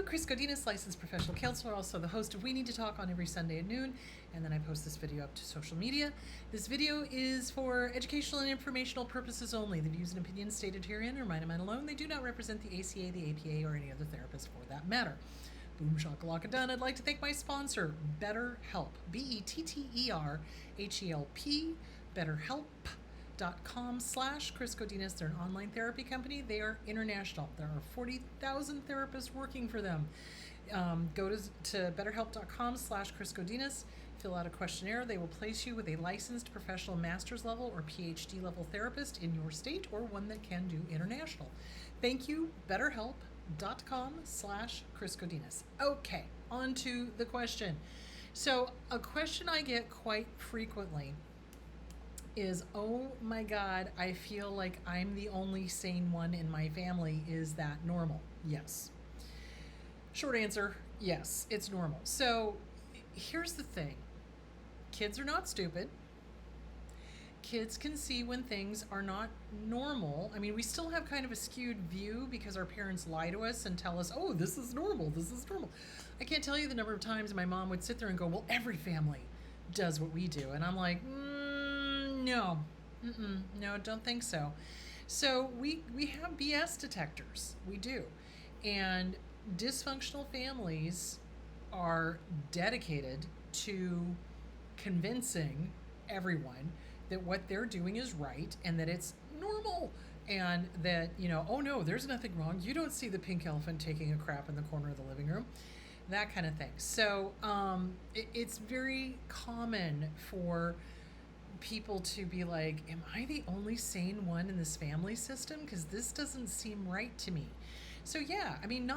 Chris Godinez, licensed professional counselor, also the host of We Need to Talk on every Sunday at noon, and then I post this video up to social media. This video is for educational and informational purposes only. The views and opinions stated herein are mine and mine alone. They do not represent the ACA, the APA, or any other therapist for that matter. Boom, shakalaka done. I'd like to thank my sponsor, BetterHelp, BetterHelp, BetterHelp.com/Chris Godinez. They're an online therapy company. They are international. There are 40,000 therapists working for them. Go to BetterHelp.com/Chris Godinez. Fill out a questionnaire. They will place you with a licensed professional master's level or PhD level therapist in your state or one that can do international. Thank you, BetterHelp.com/Chris Godinez. Okay, on to the question. So a question I get quite frequently is, oh my God, I feel like I'm the only sane one in my family. Is that normal? Yes. Short answer, yes, it's normal. So here's the thing. Kids are not stupid. Kids can see when things are not normal. I mean, we still have kind of a skewed view because our parents lie to us and tell us, oh, this is normal, this is normal. I can't tell you the number of times my mom would sit there and go, well, every family does what we do. And I'm like, no, no, don't think so. So we have BS detectors. We do. And dysfunctional families are dedicated to convincing everyone that what they're doing is right and that it's normal and that, oh no, there's nothing wrong. You don't see the pink elephant taking a crap in the corner of the living room, that kind of thing. So it's very common for people to be like, am I the only sane one in this family system? Because this doesn't seem right to me. So yeah, I mean,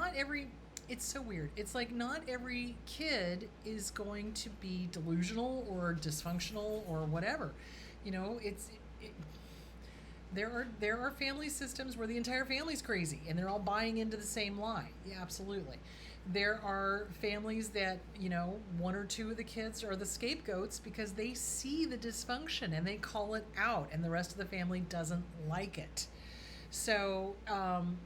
it's so weird. It's like not every kid is going to be delusional or dysfunctional or whatever. There are family systems where the entire family's crazy and they're all buying into the same lie. Yeah, absolutely. There are families that, one or two of the kids are the scapegoats because they see the dysfunction and they call it out and the rest of the family doesn't like it. So,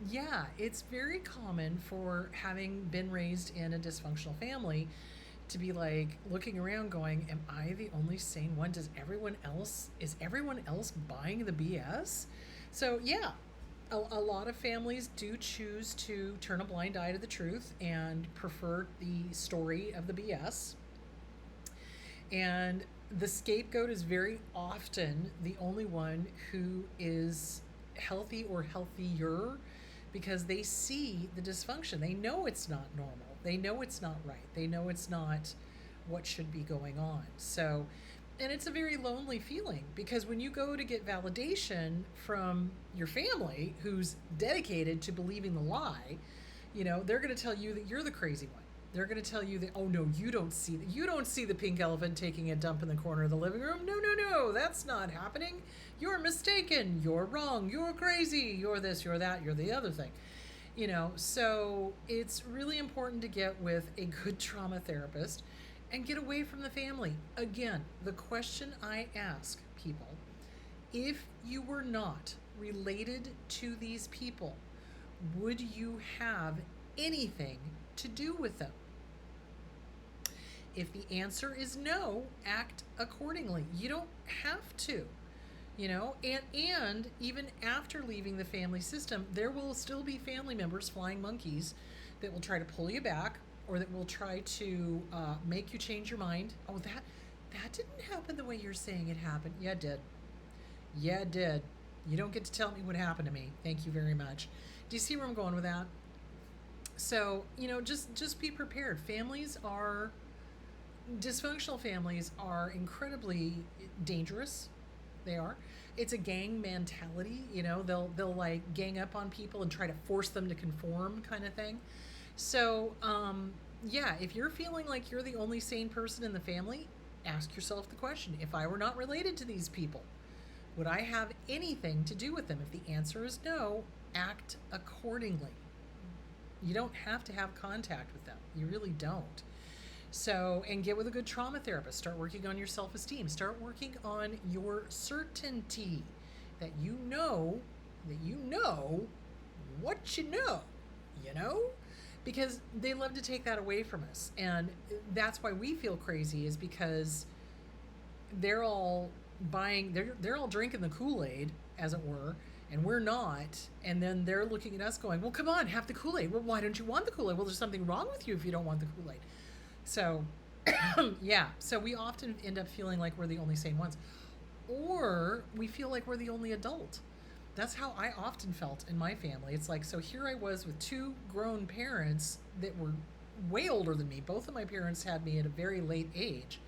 yeah, it's very common for having been raised in a dysfunctional family to be like looking around going, am I the only sane one? Is everyone else buying the BS? So, yeah. A lot of families do choose to turn a blind eye to the truth and prefer the story of the BS. And the scapegoat is very often the only one who is healthy or healthier because they see the dysfunction. They know it's not normal. They know it's not right. They know it's not what should be going on. So, and it's a very lonely feeling because when you go to get validation from your family who's dedicated to believing the lie, they're going to tell you that you're the crazy one. They're going to tell you that, oh no, you don't see the pink elephant taking a dump in the corner of the living room. No, that's not happening. You're mistaken. You're wrong. You're crazy. You're this, you're that, you're the other thing. So it's really important to get with a good trauma therapist and get away from the family. Again, the question I ask people, if you were not related to these people, would you have anything to do with them? If the answer is no, act accordingly. You don't have to, and even after leaving the family system, there will still be family members, flying monkeys, that will try to pull you back or that will try to make you change your mind. Oh, that didn't happen the way you're saying it happened. Yeah, it did. Yeah, it did. You don't get to tell me what happened to me. Thank you very much. Do you see where I'm going with that? So, just be prepared. Dysfunctional families are incredibly dangerous. They are. It's a gang mentality. They'll like gang up on people and try to force them to conform, kind of thing. So, yeah, if you're feeling like you're the only sane person in the family, ask yourself the question, if I were not related to these people, would I have anything to do with them? If the answer is no, act accordingly. You don't have to have contact with them. You really don't. So, and get with a good trauma therapist. Start working on your self-esteem. Start working on your certainty that you know what you know, because they love to take that away from us. And that's why we feel crazy, is because they're all they're all drinking the Kool-Aid, as it were, and we're not. And then they're looking at us going, well, come on, have the Kool-Aid. Well, why don't you want the Kool-Aid? Well, there's something wrong with you if you don't want the Kool-Aid. So yeah, so we often end up feeling like we're the only sane ones, or we feel like we're the only adult. That's how I often felt in my family. It's like, so here I was with two grown parents that were way older than me. Both of my parents had me at a very late age.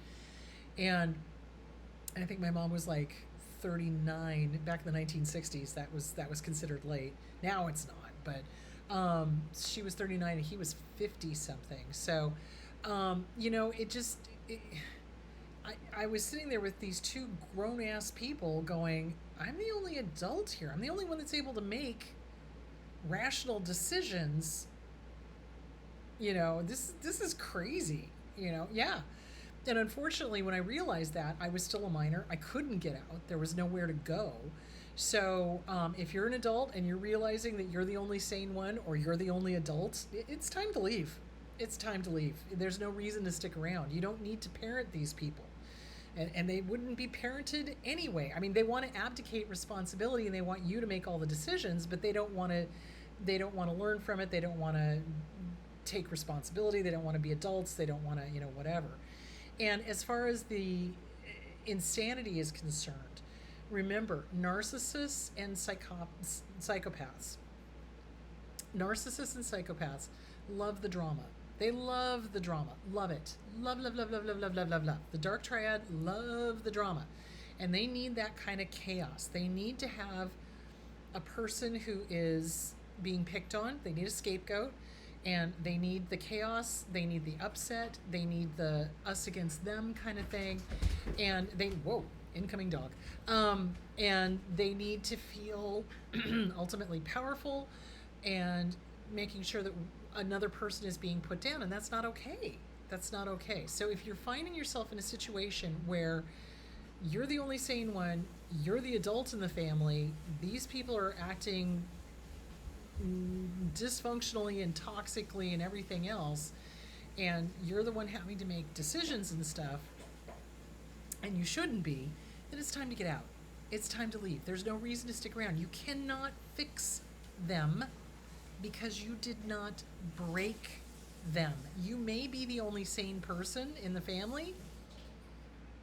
And I think my mom was like 39 back in the 1960s. That was considered late. Now it's not, but she was 39 and he was 50 something. So, it just, I was sitting there with these two grown ass people going, I'm the only adult here. I'm the only one that's able to make rational decisions. This is crazy. Yeah. And unfortunately, when I realized that, I was still a minor. I couldn't get out. There was nowhere to go. So if you're an adult and you're realizing that you're the only sane one, or you're the only adult, it's time to leave. It's time to leave. There's no reason to stick around. You don't need to parent these people. And they wouldn't be parented anyway. I mean, they want to abdicate responsibility and they want you to make all the decisions, but they don't want to learn from it. They don't want to take responsibility. They don't want to be adults. They don't want to, whatever. And as far as the insanity is concerned, remember, narcissists and psychopaths. Narcissists and psychopaths love the drama. They love the drama. Love it. Love, love, love, love, love, love, love, love, love. The dark triad love the drama. And they need that kind of chaos. They need to have a person who is being picked on. They need a scapegoat. And they need the chaos. They need the upset. They need the us against them kind of thing. And incoming dog. And they need to feel ultimately powerful, and making sure that another person is being put down, and that's not okay. That's not okay. So if you're finding yourself in a situation where you're the only sane one, you're the adult in the family, these people are acting dysfunctionally and toxically and everything else, and you're the one having to make decisions and stuff, and you shouldn't be, then it's time to get out. It's time to leave. There's no reason to stick around. You cannot fix them because you did not break them. You may be the only sane person in the family.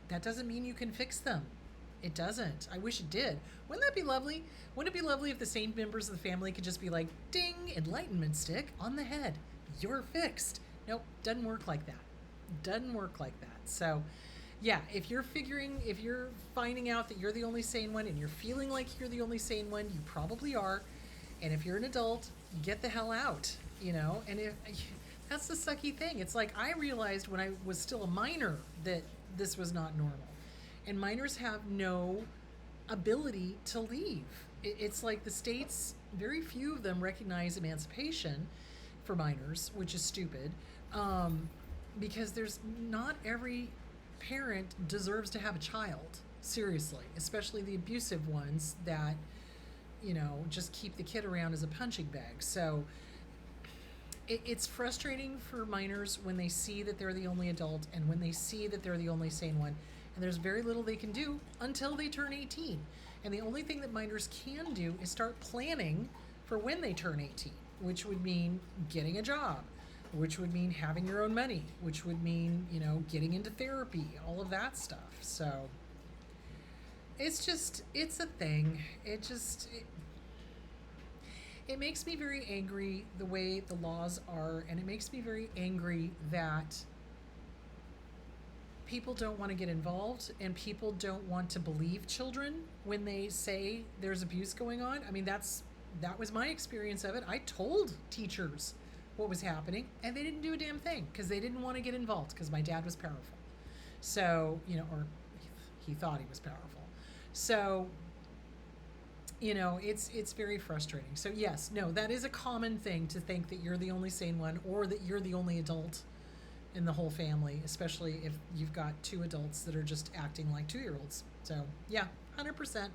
That doesn't mean you can fix them. It doesn't. I wish it did. Wouldn't that be lovely? Wouldn't it be lovely if the sane members of the family could just be like, ding, enlightenment stick on the head. You're fixed. Nope, doesn't work like that. Doesn't work like that. So, yeah, if you're finding out that you're the only sane one and you're feeling like you're the only sane one, you probably are. And if you're an adult, get the hell out, and that's the sucky thing. It's like, I realized when I was still a minor that this was not normal, and minors have no ability to leave. It's like the states, very few of them recognize emancipation for minors, which is stupid, because there's not every parent deserves to have a child, seriously, especially the abusive ones that just keep the kid around as a punching bag. So it's frustrating for minors when they see that they're the only adult, and when they see that they're the only sane one, and there's very little they can do until they turn 18. And the only thing that minors can do is start planning for when they turn 18, which would mean getting a job, which would mean having your own money, which would mean, getting into therapy, all of that stuff. So it's a thing. It makes me very angry the way the laws are, and it makes me very angry that people don't want to get involved, and people don't want to believe children when they say there's abuse going on. I mean, that was my experience of it. I told teachers what was happening, and they didn't do a damn thing because they didn't want to get involved, because my dad was powerful. So, or he thought he was powerful. So, it's very frustrating. So yes, no, that is a common thing, to think that you're the only sane one, or that you're the only adult in the whole family, especially if you've got two adults that are just acting like 2-year-olds. So yeah, 100%.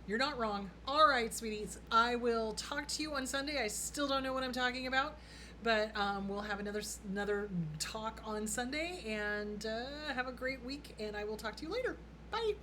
You're not wrong. All right, sweeties, I will talk to you on Sunday. I still don't know what I'm talking about, But we'll have another talk on Sunday, and have a great week. And I will talk to you later. Bye.